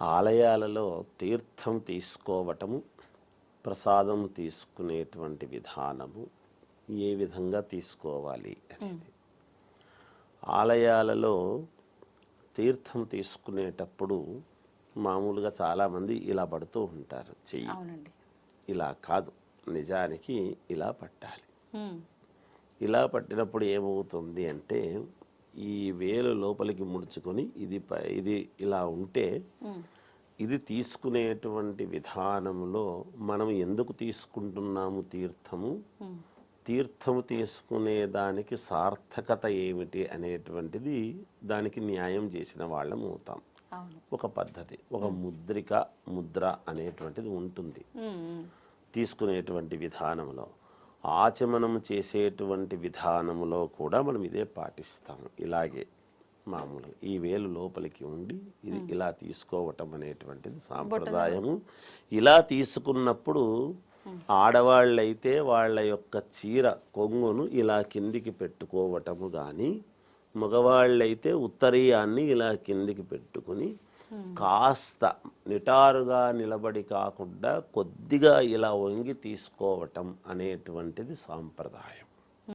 ఆలయాలలో తీర్థం తీసుకోవటము, ప్రసాదం తీసుకునేటువంటి విధానము ఏ విధంగా తీసుకోవాలి అనేది. ఆలయాలలో తీర్థం తీసుకునేటప్పుడు మామూలుగా చాలామంది ఇలా పడుతూ ఉంటారు చెయ్యి. ఇలా కాదు, నిజానికి ఇలా పట్టాలి. ఇలా పట్టినప్పుడు ఏమవుతుంది అంటే ఈ వేలు లోపలికి ముడుచుకొని ఇది ఇలా ఉంటే ఇది తీసుకునేటువంటి విధానంలో మనం ఎందుకు తీసుకుంటున్నాము తీర్థము తీసుకునే దానికి సార్థకత ఏమిటి అనేటువంటిది దానికి న్యాయం చేసిన వాళ్ళం అవుతాం. ఒక పద్ధతి, ఒక ముద్ర అనేటువంటిది ఉంటుంది తీసుకునేటువంటి విధానంలో. ఆచమనం చేసేటువంటి విధానంలో కూడా మనం ఇదే పాటిస్తాము. ఇలాగే మామూలుగా ఈ వేలు లోపలికి ఉండి ఇది ఇలా తీసుకోవటం అనేటువంటిది సాంప్రదాయము. ఇలా తీసుకున్నప్పుడు ఆడవాళ్ళైతే వాళ్ళ యొక్క చీర కొంగును ఇలా కిందికి పెట్టుకోవటము కానీ, మగవాళ్ళైతే ఉత్తరీయాన్ని ఇలా కిందికి పెట్టుకుని కాస్త నిటారుగా నిలబడి కాకుండా కొద్దిగా ఇలా వంగి తీసుకోవటం అనేటువంటిది సాంప్రదాయం.